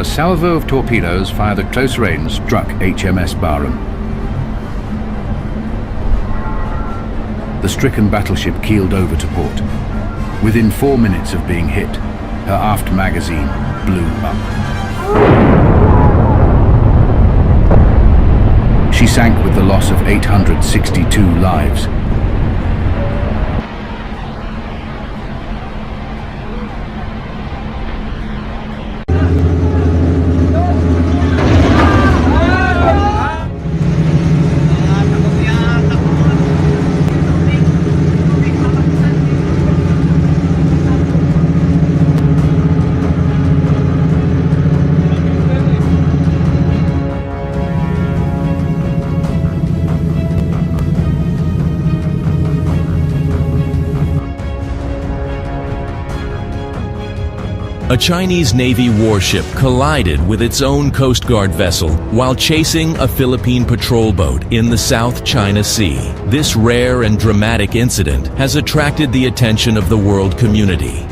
A salvo of torpedoes fired at close range struck HMS Barham. The stricken battleship keeled over to port. Within 4 minutes of being hit, her aft magazine blew up. She sank with the loss of 862 lives. A Chinese Navy warship collided with its own Coast Guard vessel while chasing a Philippine patrol boat in the South China Sea. This rare and dramatic incident has attracted the attention of the world community.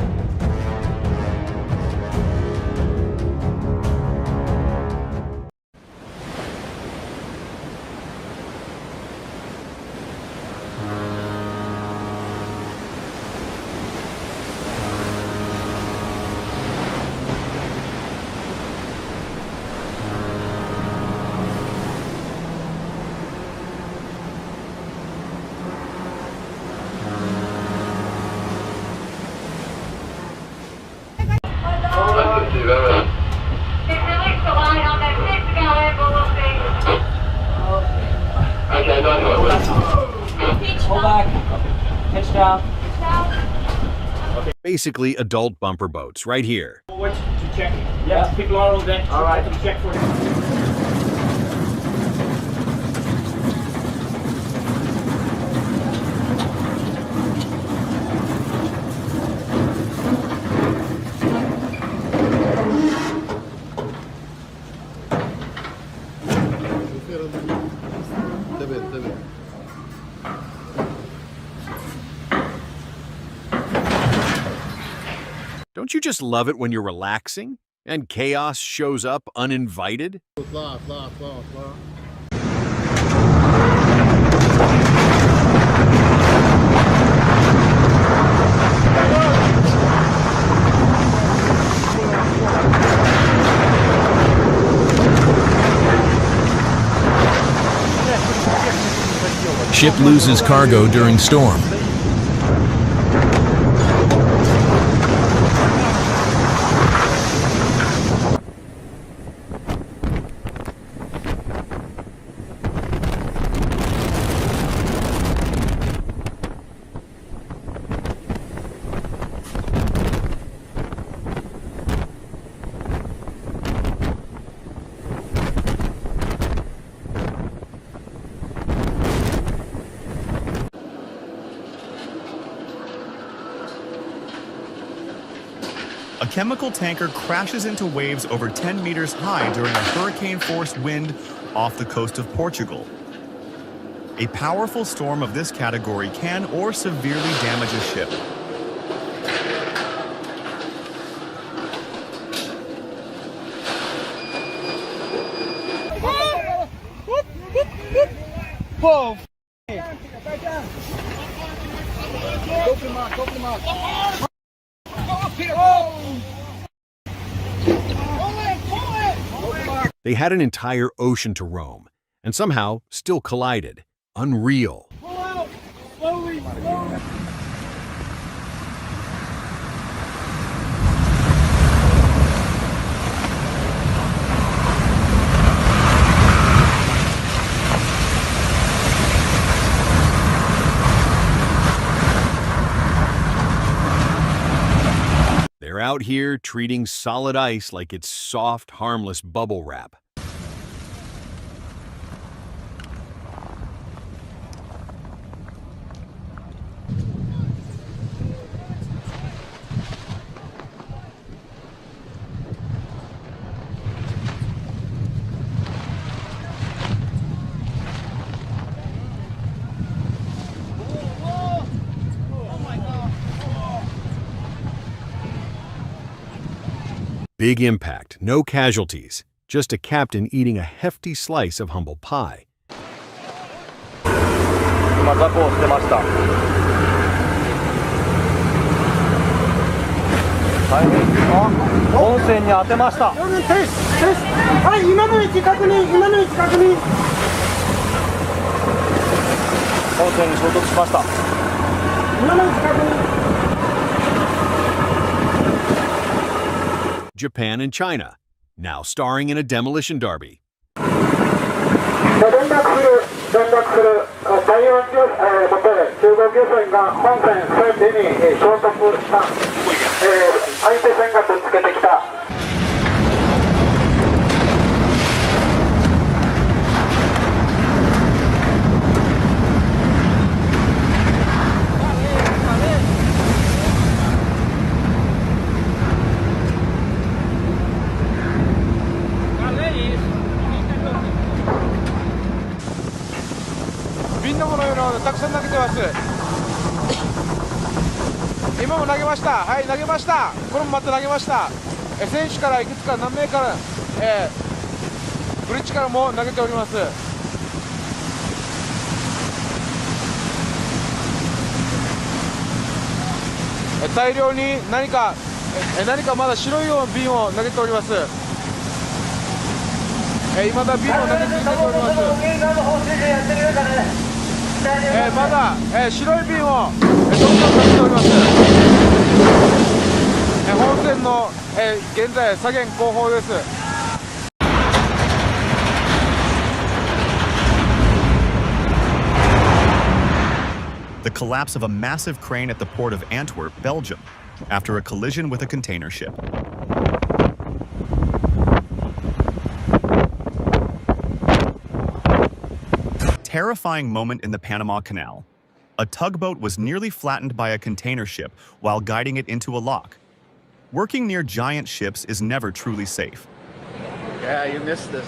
Hold back. Pitch down. Okay. Basically adult bumper boats, right here. Forward to check. Yeah, people are on deck. All right, to check for it. Don't you just love it when you're relaxing and chaos shows up uninvited? Ship loses cargo during storm. A chemical tanker crashes into waves over 10 meters high during a hurricane-force wind off the coast of Portugal. A powerful storm of this category can or severely damage a ship. Whoa! They had an entire ocean to roam, and somehow still collided. Unreal. Pull out! Slowly, slowly! They're out here treating solid ice like it's soft, harmless bubble wrap. Big impact, no casualties, just a captain eating a hefty slice of humble pie. 今ザコを捨てました。はい、本線に当てました。はい、今の位置確認、今の位置確認。本線に衝突しました。今の位置確認。Japan and China, now starring in a demolition derby. 連絡する第4モデル中国漁船が本船船尾に衝突した、相手船がぶつけてきた。瓶のものをたくさん投げてます。今も投げました。はい、投げました。これもまた投げました。選手からいくつか何名から、ブリッジからも投げております。大量に何かまだ白いような瓶を投げております。今だ瓶を投げ続けております。まだ、白い瓶を、どんどん投げております。本線の、現在左舷後方です。The collapse of a massive crane at the port of Antwerp, Belgium, after a collision with a container ship. Terrifying moment in the Panama Canal. A tugboat was nearly flattened by a container ship while guiding it into a lock. Working near giant ships is never truly safe. Yeah, you missed this.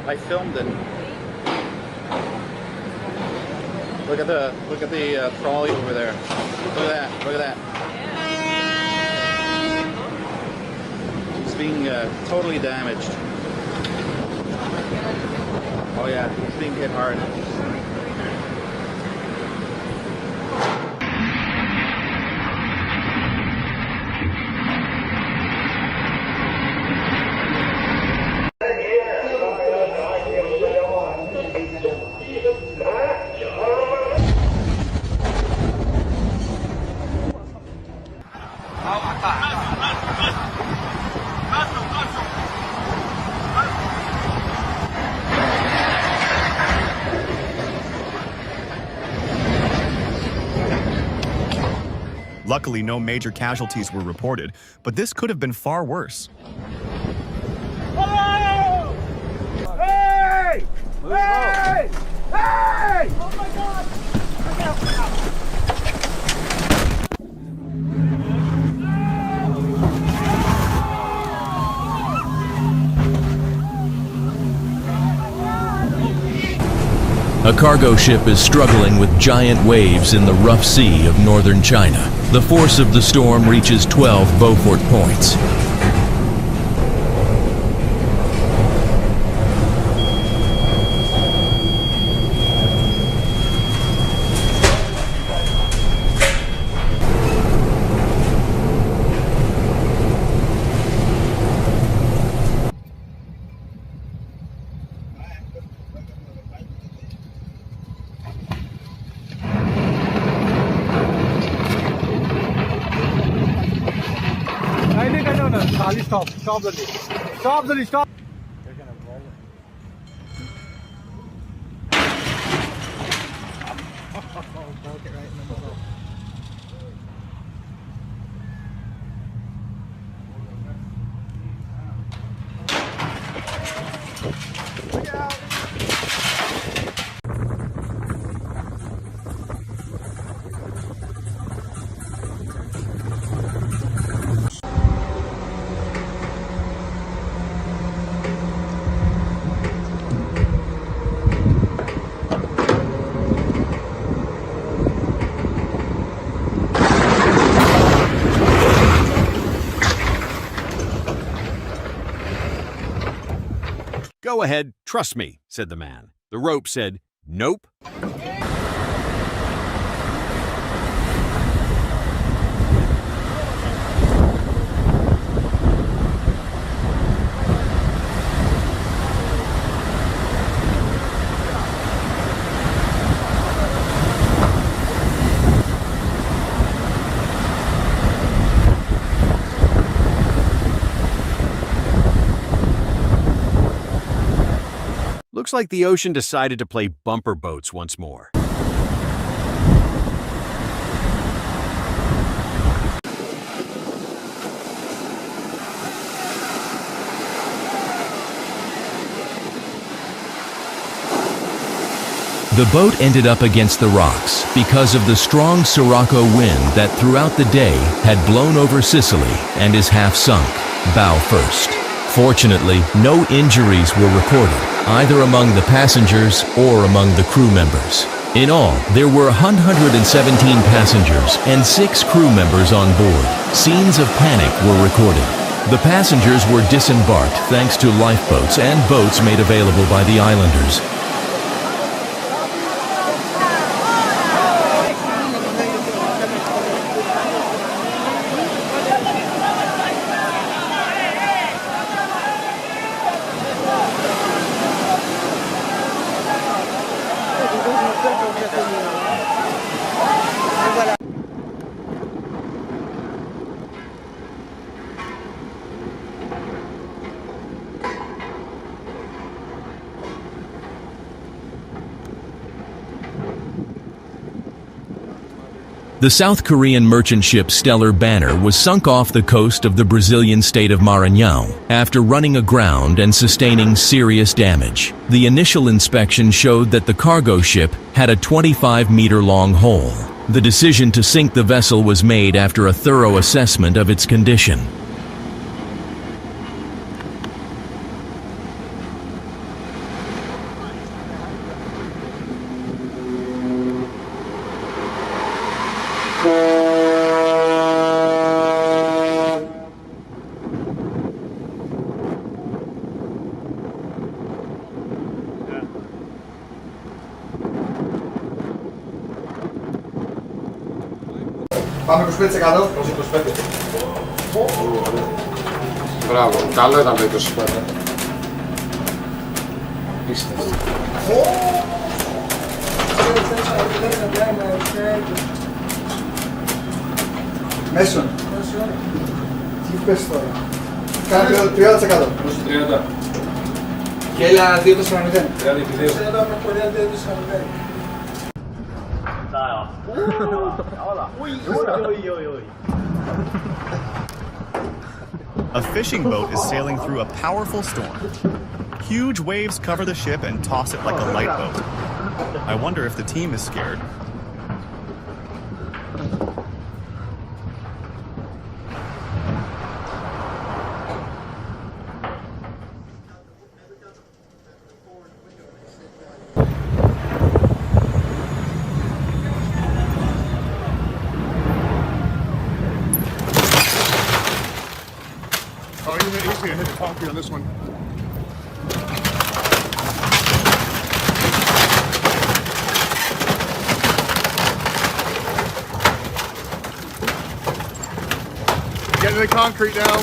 I filmed it. Look at the trolley over there. Look at that. Look at that. It's being totally damaged. Oh yeah, it's being hit hard. Luckily, no major casualties were reported, but this could have been far worse. Hey! Hey! Hey! Hey! Oh my God! A cargo ship is struggling with giant waves in the rough sea of northern China. The force of the storm reaches 12 Beaufort points. Stop, stop the lead. Stop the lead, stop. They're gonna roll it. Broke it right in the middle. Look out. Go ahead, trust me, said the man. The rope said, nope. Looks like the ocean decided to play bumper boats once more. The boat ended up against the rocks because of the strong Sirocco wind that throughout the day had blown over Sicily and is half sunk, bow first. Fortunately, no injuries were recorded, either among the passengers or among the crew members. In all, there were 117 passengers and 6 crew members on board. Scenes of panic were recorded. The passengers were disembarked thanks to lifeboats and boats made available by the islanders. The South Korean merchant ship Stellar Banner was sunk off the coast of the Brazilian state of Maranhão after running aground and sustaining serious damage. The initial inspection showed that the cargo ship had a 25-meter-long hole. The decision to sink the vessel was made after a thorough assessment of its condition. Πάμε 25%. 25. Μπράβο, καλό ήταν το 25. Πίστευτο. Μέσον. Τι πες τώρα. Κάνε 30%. 30. Και έλα 2-4-0. 30-2. A fishing boat is sailing through a powerful storm. Huge waves cover the ship and toss it like a light boat. I wonder if the team is scared. Oh, he's gonna hit the concrete on this one. Get to the concrete now.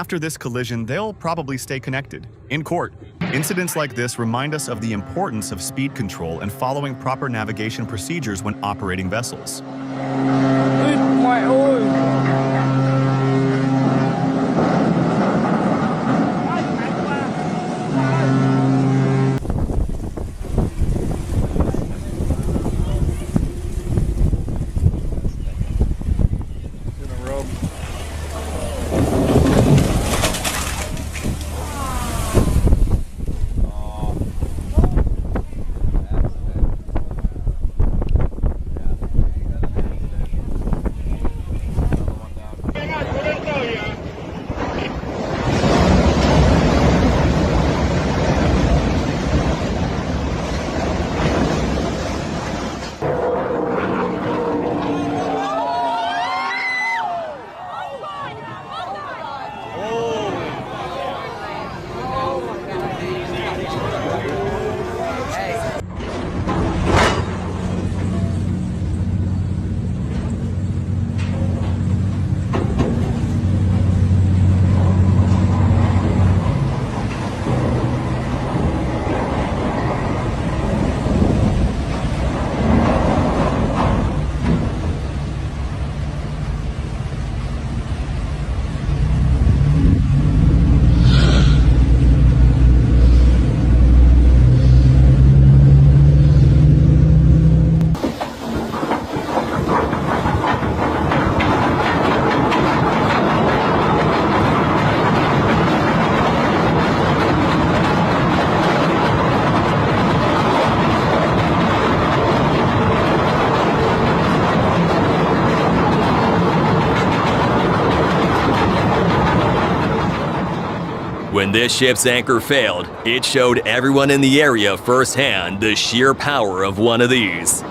After this collision, they'll probably stay connected. In court, incidents like this remind us of the importance of speed control and following proper navigation procedures when operating vessels. When this ship's anchor failed, it showed everyone in the area firsthand the sheer power of one of these.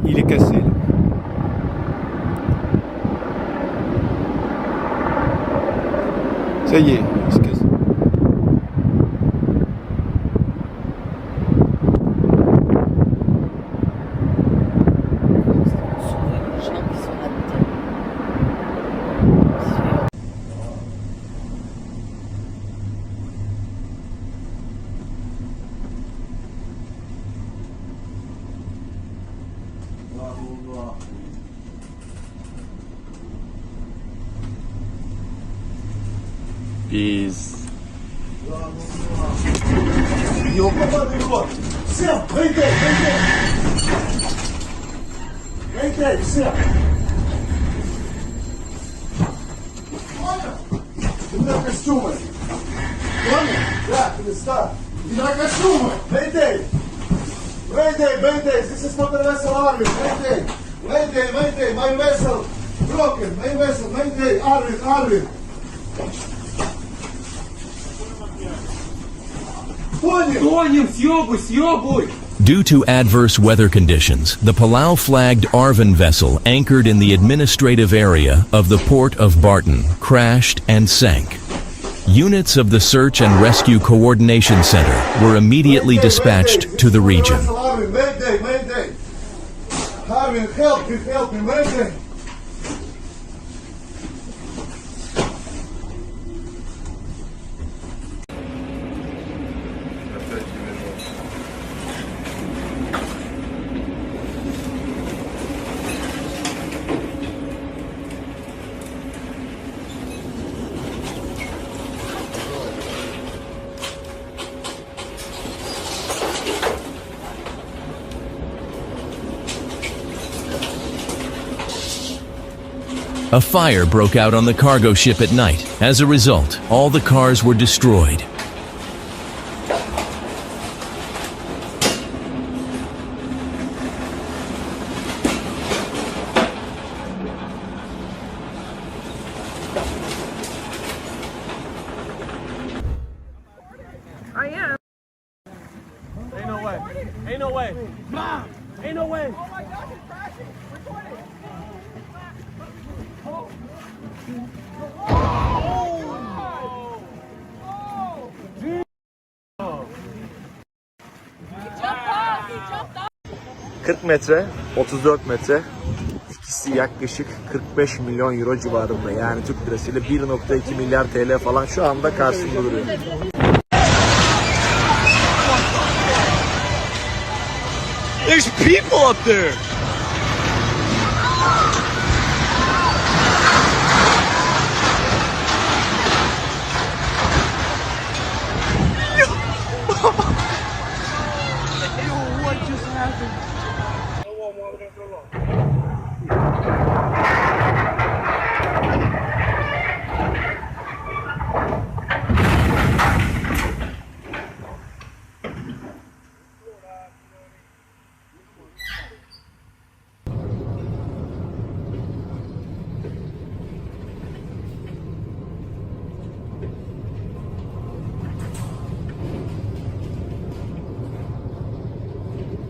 Il est cassé. Ça y est, il se casse. Peace. This is not the vessel Arvin. Mayday, my vessel broken. My vessel, Mayday, Arvin. Due to adverse weather conditions, the Palau-flagged Arvin vessel anchored in the administrative area of the port of Barton crashed and sank. Units of the Search and Rescue Coordination Center were immediately dispatched to the region. Mayday. Arvin, help me, Mayday. A fire broke out on the cargo ship at night. As a result, all the cars were destroyed. I am. Ain't no way. Ain't no way. Mom! Ain't no way. Oh my gosh, it's crashing. Record it. Oh! 40 metre, 34 metre. İkisi yaklaşık 45 milyon euro civarında. Yani Türk lirasıyla 1.2 milyar TL falan şu anda karşımda duruyor. There's people up there! What just happened?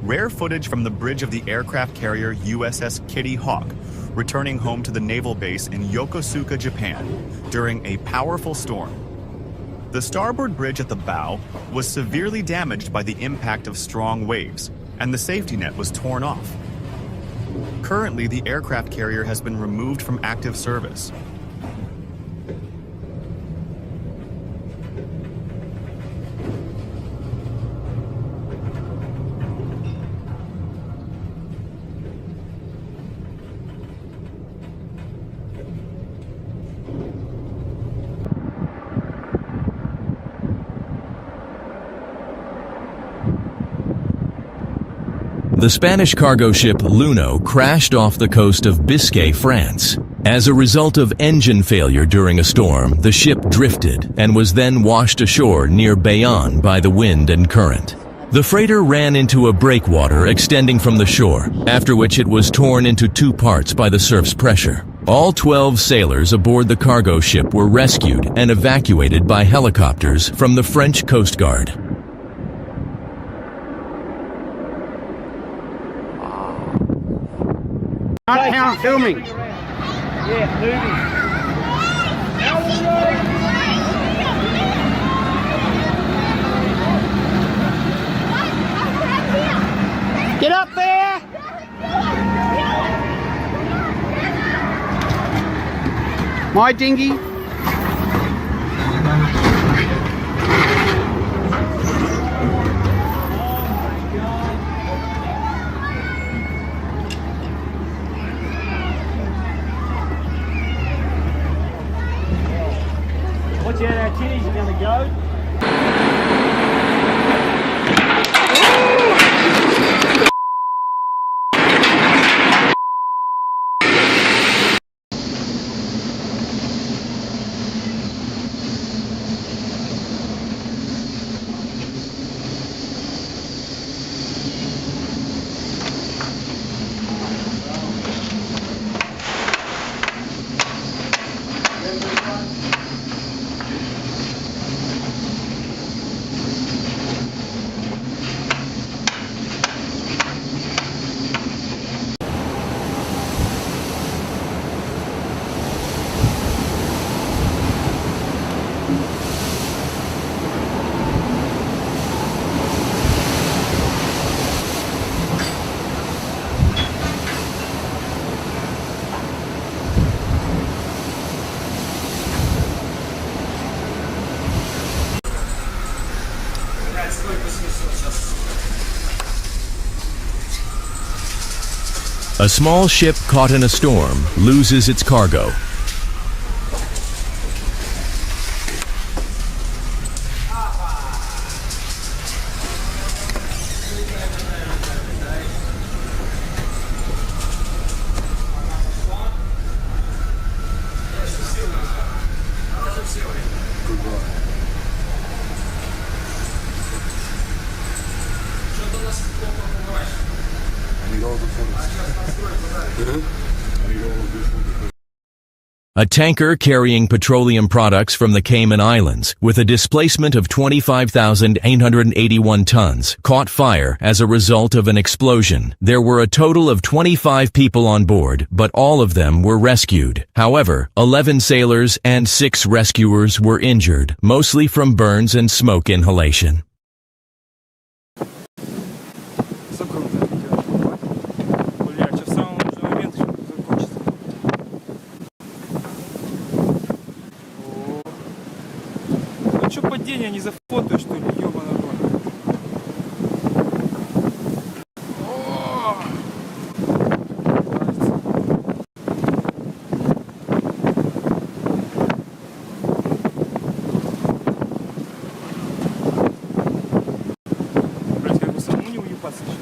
Rare footage from the bridge of the aircraft carrier USS Kitty Hawk, returning home to the naval base in Yokosuka, Japan, during a powerful storm. The starboard bridge at the bow was severely damaged by the impact of strong waves, and the safety net was torn off. Currently, the aircraft carrier has been removed from active service. the Spanish cargo ship Luno crashed off the coast of Biscay, France. As a result of engine failure during a storm, the ship drifted and was then washed ashore near Bayonne by the wind and current. The freighter ran into a breakwater extending from the shore, after which it was torn into two parts by the surf's pressure. All 12 sailors aboard the cargo ship were rescued and evacuated by helicopters from the French Coast Guard. Not how filming. Yeah, moving. Get up there! My dinghy. Watch out, our kitties are going to go. A small ship caught in a storm loses its cargo. A tanker carrying petroleum products from the Cayman Islands, with a displacement of 25,881 tons, caught fire as a result of an explosion. There were a total of 25 people on board, but all of them were rescued. However, 11 sailors and 6 rescuers were injured, mostly from burns and smoke inhalation. Падение не зафотаешь, что ли, ёбаный рот. Блять, как бы самому не уебаться еще.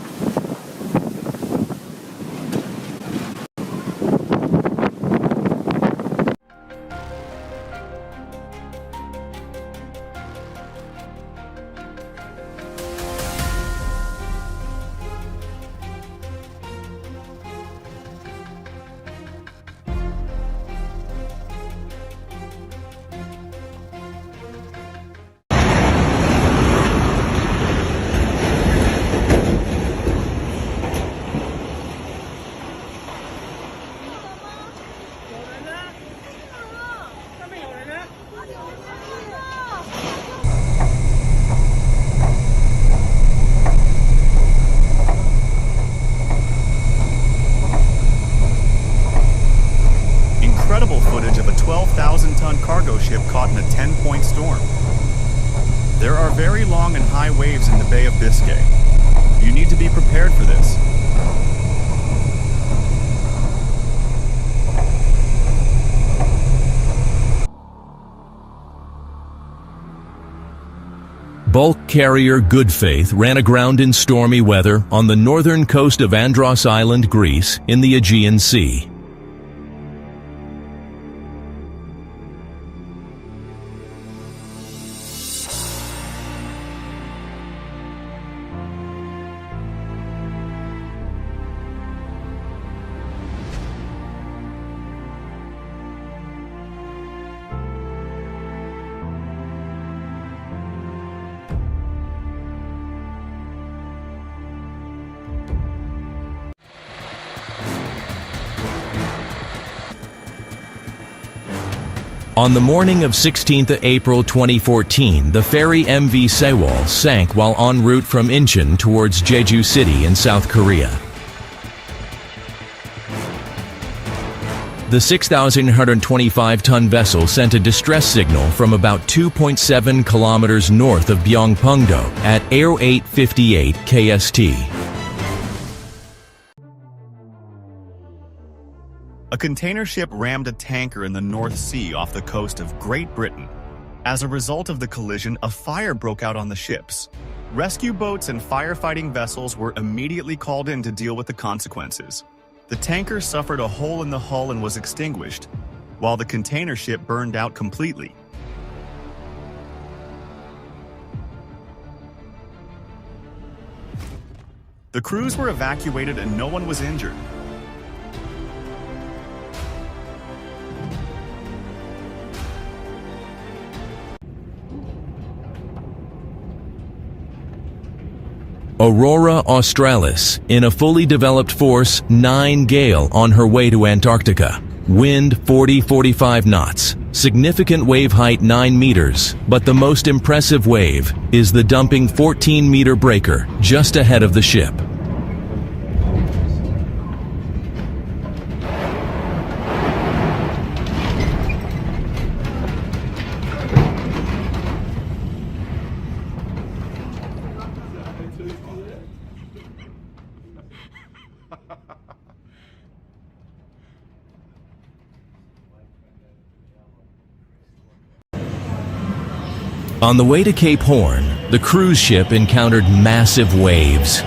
Incredible footage of a 12,000-ton cargo ship caught in a 10-point storm. There are very long and high waves in the Bay of Biscay. You need to be prepared for this. Bulk carrier Good Faith ran aground in stormy weather on the northern coast of Andros Island, Greece, in the Aegean Sea. On the morning of 16th April 2014, the ferry MV Sewol sank while en route from Incheon towards Jeju City in South Korea. The 6,125-ton vessel sent a distress signal from about 2.7 kilometers north of Byongpungdo at 0858 KST. A container ship rammed a tanker in the North Sea off the coast of Great Britain. As a result of the collision, a fire broke out on the ships. Rescue boats and firefighting vessels were immediately called in to deal with the consequences. The tanker suffered a hole in the hull and was extinguished, while the container ship burned out completely. The crews were evacuated and no one was injured. Aurora Australis, in a fully developed force 9 gale on her way to Antarctica. Wind 40-45 knots. Significant wave height 9 meters, but the most impressive wave is the dumping 14-meter breaker just ahead of the ship. On the way to Cape Horn, the cruise ship encountered massive waves.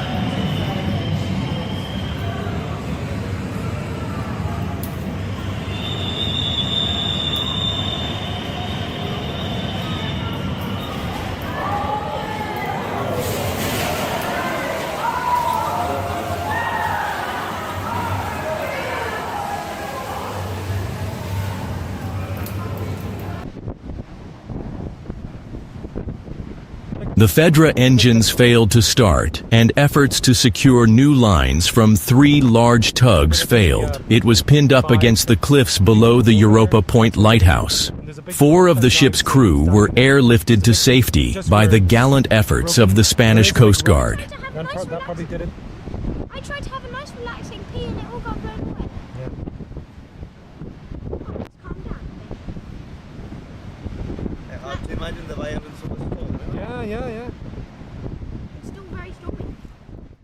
The Fedra engines failed to start, and efforts to secure new lines from 3 large tugs failed. It was pinned up against the cliffs below the Europa Point lighthouse. 4 of the ship's crew were airlifted to safety by the gallant efforts of the Spanish Coast Guard. That probably did it. I tried to have a nice relaxing pee and it all got blown away. Calm down. Imagine the violence of the storm. Yeah.